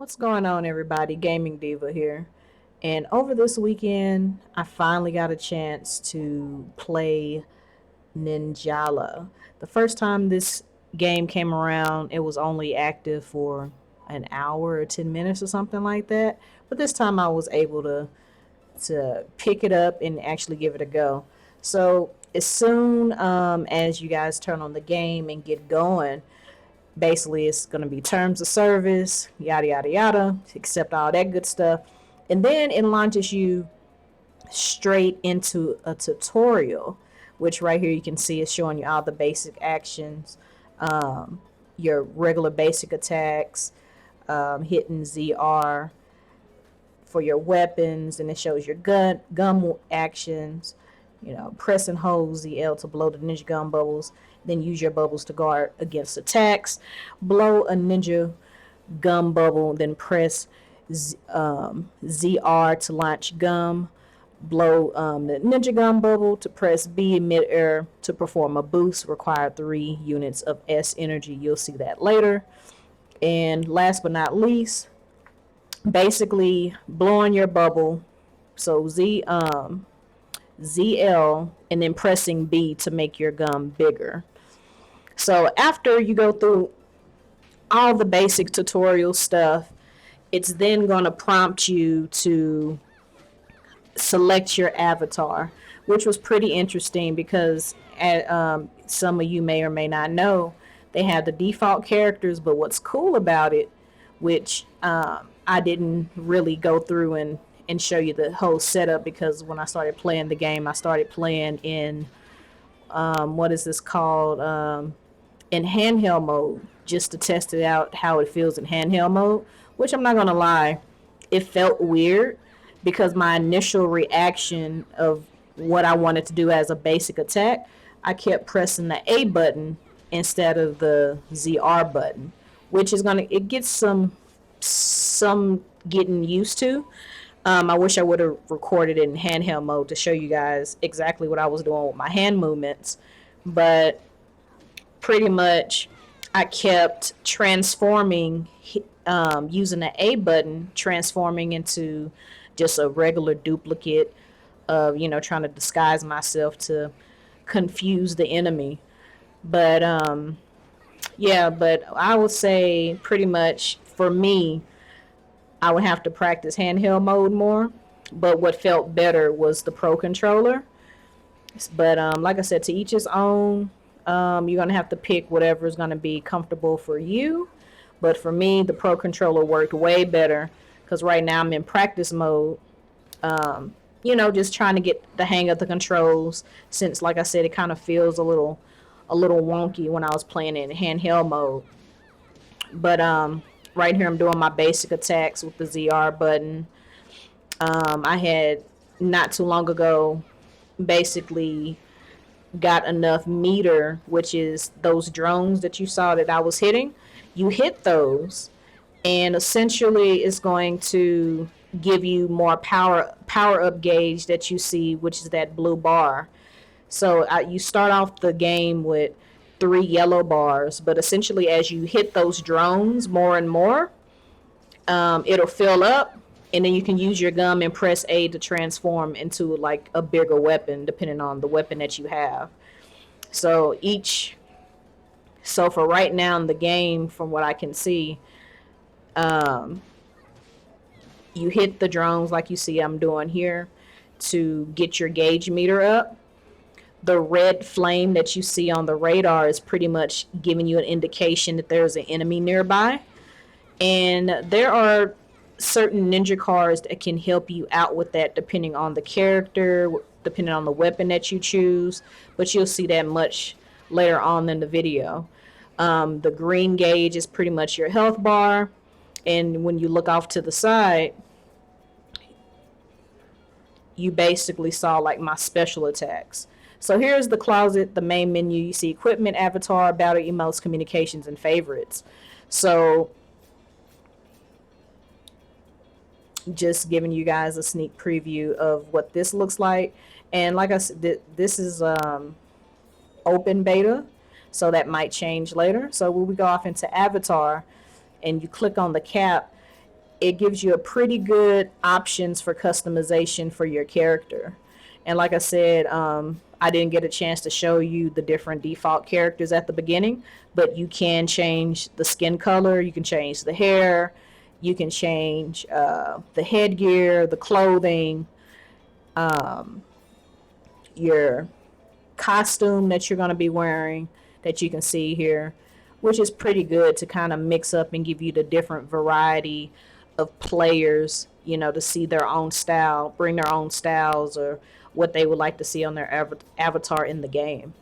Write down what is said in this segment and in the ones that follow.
What's going on, everybody? Gaming Diva here. And over this weekend, I finally got a chance to play Ninjala. The first time this game came around, it was only active for an hour or 10 minutes or something like that. But this time I was able to pick it up and actually give it a go. So as soon as you guys turn on the game and get going, basically it's going to be terms of service, yada yada yada, accept all that good stuff, and then it launches you straight into a tutorial, which right here you can see is showing you all the basic actions, um, your regular basic attacks, hitting ZR for your weapons, and it shows your gun actions. Press and hold ZL to blow the ninja gun bubbles. Then use your bubbles to guard against attacks. Blow a ninja gun bubble. Then press ZR to launch gum. Blow the ninja gun bubble to press B in midair to perform a boost. Require 3 units of S energy. You'll see that later. And last but not least, basically blowing your bubble. So ZL and then pressing B to make your gum bigger. So after you go through all the basic tutorial stuff, it's then going to prompt you to select your avatar, which was pretty interesting because some of you may or may not know, they have the default characters, but what's cool about it, which I didn't really go through and show you the whole setup, because when I started playing the game, I started playing in what is this called, in handheld mode, just to test it out how it feels in handheld mode, which I'm not gonna lie, it felt weird because my initial reaction of what I wanted to do as a basic attack, I kept pressing the A button instead of the ZR button, which is gonna, it gets some getting used to. I wish I would have recorded it in handheld mode to show you guys exactly what I was doing with my hand movements, but pretty much I kept transforming, using the A button, transforming into just a regular duplicate of, trying to disguise myself to confuse the enemy. But yeah, but I would say pretty much for me, I would have to practice handheld mode more. But what felt better was the Pro controller. But like I said, to each his own. You're going to have to pick whatever is going to be comfortable for you. But for me, the Pro controller worked way better because right now I'm in practice mode. Just trying to get the hang of the controls, since, like I said, it kind of feels a little wonky when I was playing in handheld mode. But right here I'm doing my basic attacks with the ZR button. I had not too long ago basically got enough meter, which is those drones that you saw that I was hitting. You hit those, and essentially it's going to give you more power up gauge that you see, which is that blue bar. So you start off the game with 3 yellow bars, but essentially as you hit those drones more and more, it'll fill up, and then you can use your gum and press A to transform into like a bigger weapon, depending on the weapon that you have. So for right now in the game, from what I can see, um, you hit the drones like you see I'm doing here to get your gauge meter up. The red flame that you see on the radar is pretty much giving you an indication that there's an enemy nearby. And there are certain ninja cards that can help you out with that, depending on the character, depending on the weapon that you choose. But you'll see that much later on in the video. The green gauge is pretty much your health bar. And when you look off to the side, you basically saw like my special attacks. So here's the closet, the main menu. You see equipment, avatar, battle, emotes, communications, and favorites. So just giving you guys a sneak preview of what this looks like. And like I said, this is open beta, so that might change later. So when we go off into avatar and you click on the cap, it gives you a pretty good options for customization for your character. And like I said, I didn't get a chance to show you the different default characters at the beginning, but you can change the skin color, you can change the hair, you can change the headgear, the clothing, your costume that you're going to be wearing that you can see here, which is pretty good to kind of mix up and give you the different variety of players, to see their own style, bring their own styles or what they would like to see on their avatar in the game.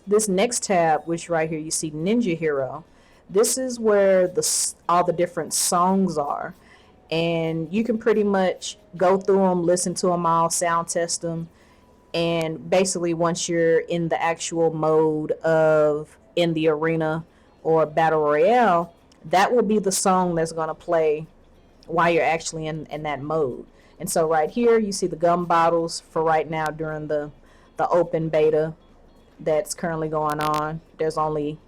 This next tab, which right here you see Ninja Hero, this is where all the different songs are, and you can pretty much go through them, listen to them all, sound test them, and basically once you're in the actual mode of in the arena or battle royale, that will be the song that's going to play while you're actually in that mode. And so right here you see the gum bottles for right now during the open beta that's currently going on. There's only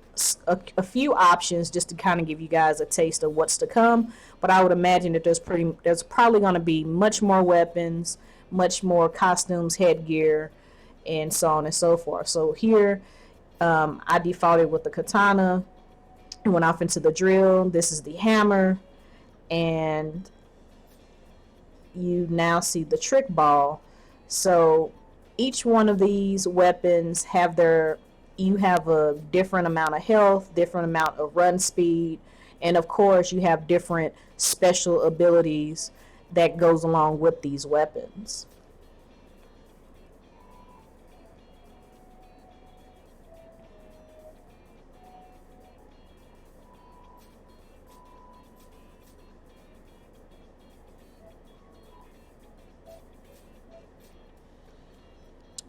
a few options just to kind of give you guys a taste of what's to come. But I would imagine that there's probably going to be much more weapons, much more costumes, headgear, and so on and so forth. So here, I defaulted with the katana and went off into the drill. This is the hammer, and you now see the trick ball. So each one of these weapons you have a different amount of health, different amount of run speed, and of course you have different special abilities that goes along with these weapons.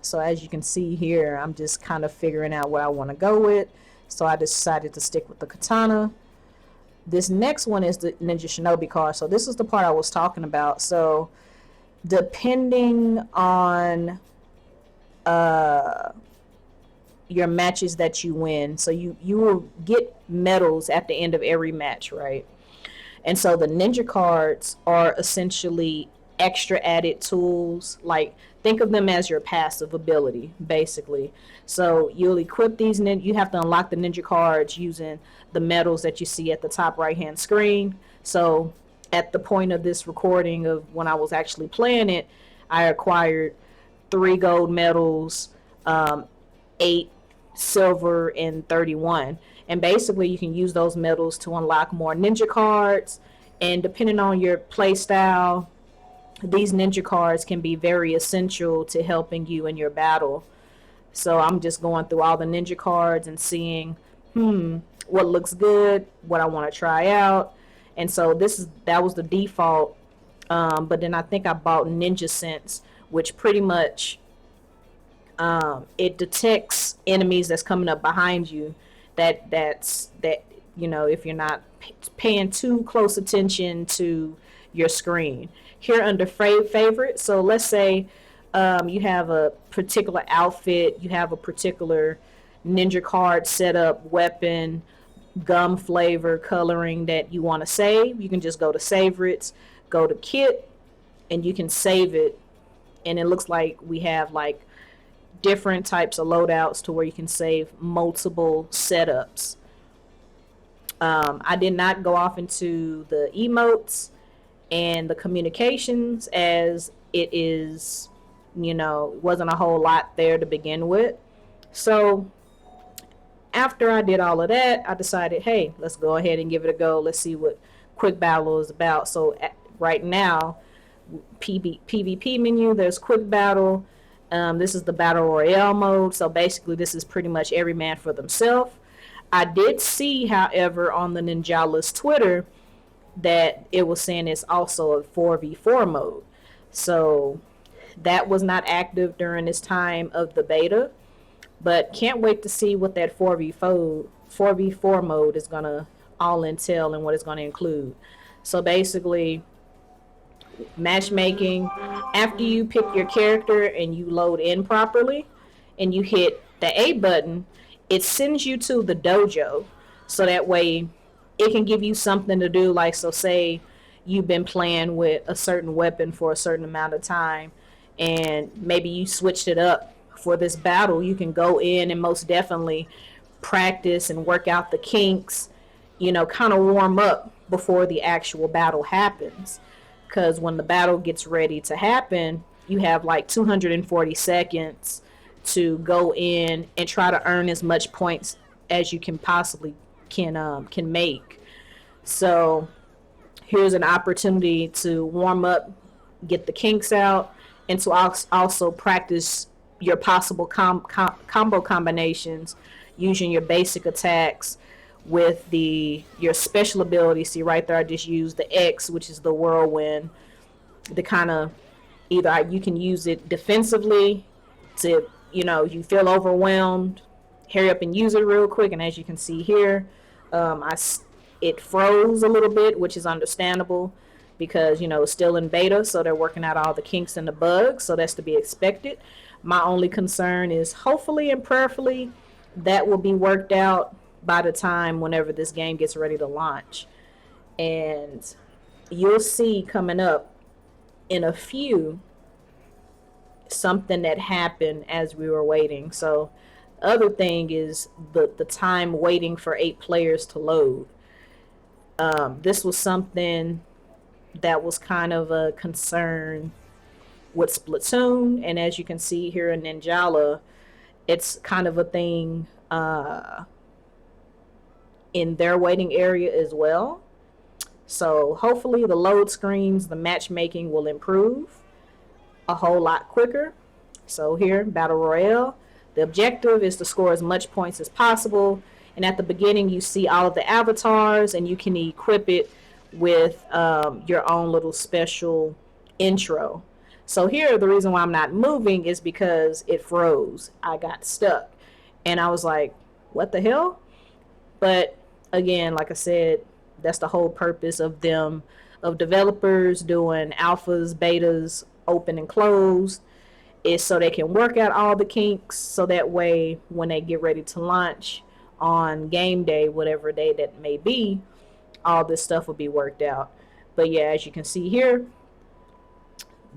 So as you can see here, I'm just kind of figuring out what I want to go with. So I decided to stick with the katana. This next one is the Ninja Shinobi card. So this is the part I was talking about. So depending on your matches that you win, so you will get medals at the end of every match, right? And so the ninja cards are essentially extra added tools. Like, think of them as your passive ability, basically. So you'll equip these you have to unlock the ninja cards using the medals that you see at the top right hand screen. So at the point of this recording of when I was actually playing it, I acquired 3 gold medals, 8 silver, and 31. And basically you can use those medals to unlock more ninja cards, and depending on your play style, these ninja cards can be very essential to helping you in your battle. So I'm just going through all the ninja cards and seeing what looks good, what I want to try out. And so that was the default, but then I think I bought Ninja Sense, which pretty much it detects enemies that's coming up behind you. That if you're not paying too close attention to your screen. Here under favorite, so let's say you have a particular outfit, you have a particular ninja card setup, weapon, gum flavor, coloring that you want to save. You can just go to favorites, go to kit, and you can save it. And it looks like we have like different types of loadouts to where you can save multiple setups. I did not go off into the emotes and the communications, as it is, wasn't a whole lot there to begin with. So after I did all of that, I decided, hey, let's go ahead and give it a go. Let's see what quick battle is about. So right now, PvP menu, there's quick battle. This is the battle royale mode. So basically this is pretty much every man for themselves. I did see, however, on the Ninjala's Twitter that it was saying it's also a 4v4 mode. So that was not active during this time of the beta. But can't wait to see what that 4v4 mode is going to all entail and what it's going to include. So basically, matchmaking, after you pick your character and you load in properly and you hit the A button, it sends you to the dojo. So that way it can give you something to do. Like, so say you've been playing with a certain weapon for a certain amount of time and maybe you switched it up for this battle. You can go in and most definitely practice and work out the kinks, kind of warm up before the actual battle happens. Because when the battle gets ready to happen, you have like 240 seconds to go in and try to earn as much points as you can possibly can make. So here's an opportunity to warm up, get the kinks out, and to also practice your possible combo combinations using your basic attacks with your special ability. See right there, I just used the X, which is the whirlwind. The kind of either you can use it defensively to, you feel overwhelmed, hurry up and use it real quick. And as you can see here, it froze a little bit, which is understandable because it's still in beta, so they're working out all the kinks and the bugs, so that's to be expected. My only concern is hopefully and prayerfully that will be worked out by the time whenever this game gets ready to launch. And you'll see coming up in a few something that happened as we were waiting. So other thing is the time waiting for 8 players to load. This was something that was kind of a concern with Splatoon, and as you can see here in Ninjala, it's kind of a thing in their waiting area as well. So hopefully the load screens, the matchmaking will improve a whole lot quicker. So here, Battle Royale, the objective is to score as much points as possible. And at the beginning, you see all of the avatars, and you can equip it with your own little special intro. So here, the reason why I'm not moving is because it froze. I got stuck. And I was like, what the hell? But again, like I said, that's the whole purpose of developers doing alphas, betas, open and closed, is so they can work out all the kinks, so that way when they get ready to launch on game day, whatever day that may be, all this stuff will be worked out. But yeah, as you can see here,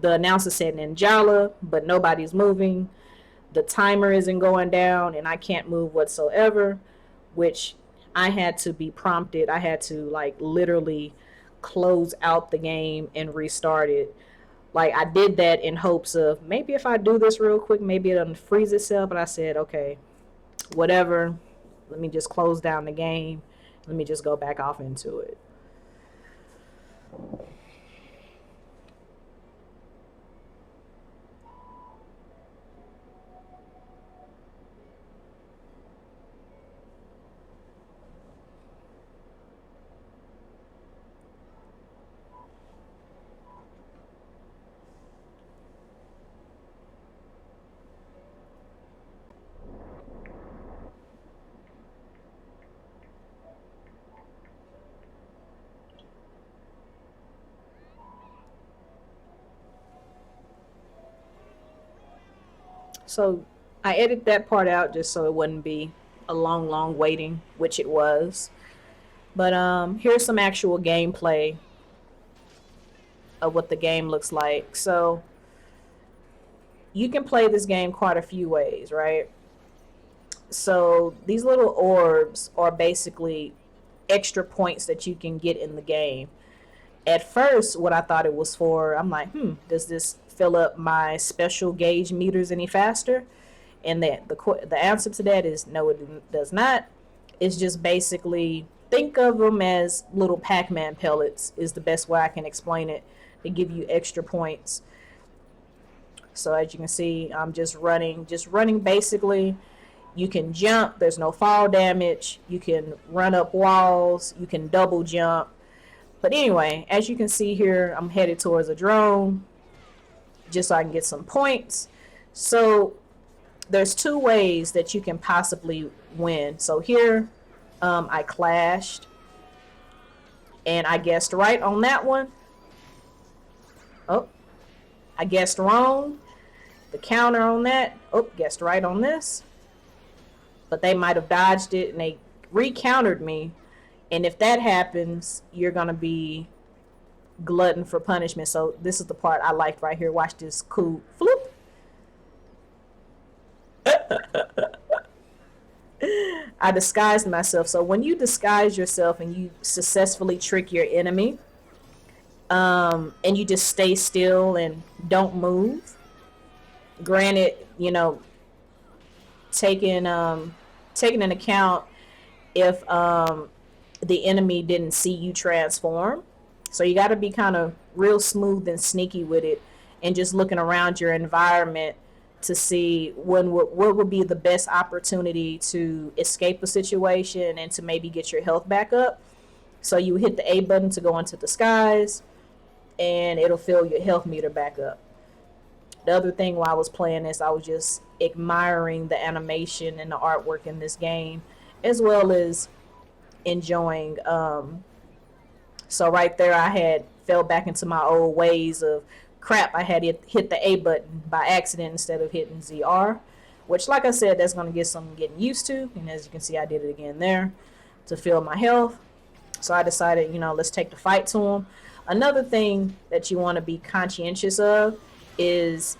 the announcer said Ninjala, but nobody's moving. The timer isn't going down, and I can't move whatsoever, which I had to be prompted. I had to literally close out the game and restart it. I did that in hopes of maybe if I do this real quick, maybe it'll freeze itself. But I said, okay, whatever. Let me just close down the game. Let me just go back off into it. So I edited that part out just so it wouldn't be a long waiting, which it was. But here's some actual gameplay of what the game looks like. So you can play this game quite a few ways, right? So these little orbs are basically extra points that you can get in the game. At first, what I thought it was for, I'm like, does this fill up my special gauge meters any faster? And the answer to that is no, it does not. It's just basically, think of them as little Pac-Man pellets is the best way I can explain it, to give you extra points. So as you can see, I'm just running basically. You can jump, there's no fall damage. You can run up walls, you can double jump. But anyway, as you can see here, I'm headed towards a drone just so I can get some points. So there's two ways that you can possibly win. So here, I clashed, and I guessed right on that one. Oh, I guessed wrong. The counter on that. Oh, guessed right on this. But they might have dodged it and they recountered me. And if that happens, you're gonna be glutton for punishment. So this is the part I liked right here. Watch this cool floop. I disguised myself. So when you disguise yourself and you successfully trick your enemy, and you just stay still and don't move. Granted, you know, taking taking into account if the enemy didn't see you transform. So you got to be kind of real smooth and sneaky with it, and just looking around your environment to see what would be the best opportunity to escape a situation and to maybe get your health back up. So you hit the A button to go into disguise, and it'll fill your health meter back up. The other thing while I was playing this, I was just admiring the animation and the artwork in this game, as well as enjoying. So right there, I had fell back into my old ways of crap. I had hit the A button by accident instead of hitting ZR, which, like I said, that's going to get some getting used to. And as you can see, I did it again there to fill my health. So I decided, you know, let's take the fight to him. Another thing that you want to be conscientious of is,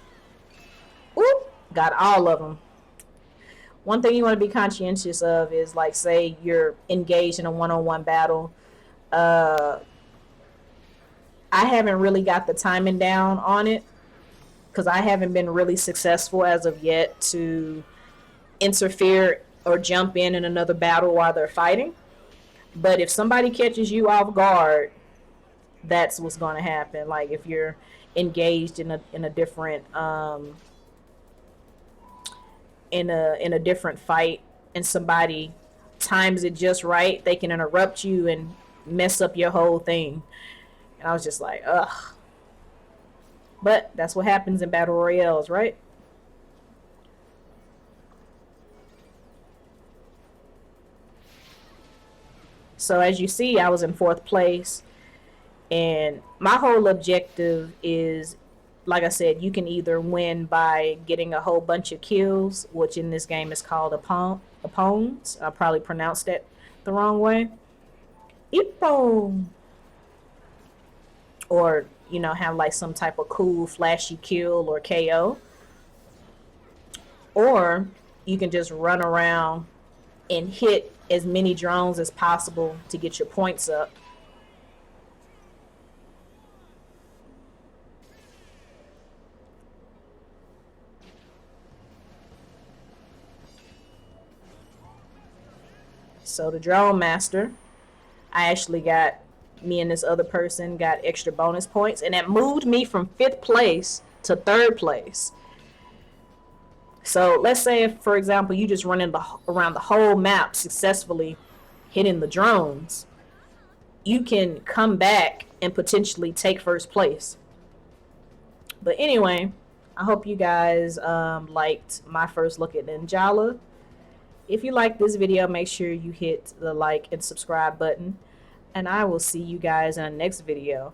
whoop, got all of them. One thing you want to be conscientious of is, like, say you're engaged in a one-on-one battle. I haven't really got the timing down on it because I haven't been really successful as of yet to interfere or jump in another battle while they're fighting. But if somebody catches you off guard, that's what's going to happen. Like if you're engaged in a different in a different fight and somebody times it just right, they can interrupt you and mess up your whole thing. And I was just like, ugh. But that's what happens in battle royales, right? So as you see, I was in 4th place. And my whole objective is, like I said, you can either win by getting a whole bunch of kills, which in this game is called opponents. I probably pronounced that the wrong way. Ippon. Or, you know, have like some type of cool flashy kill or KO. Or you can just run around and hit as many drones as possible to get your points up. So the drone master, I actually got, me and this other person got extra bonus points, and that moved me from 5th place to 3rd place. So let's say if, for example, you just run around the whole map successfully hitting the drones, you can come back and potentially take 1st place. But anyway, I hope you guys liked my first look at Ninjala. If you like this video, make sure you hit the like and subscribe button. And I will see you guys in the next video.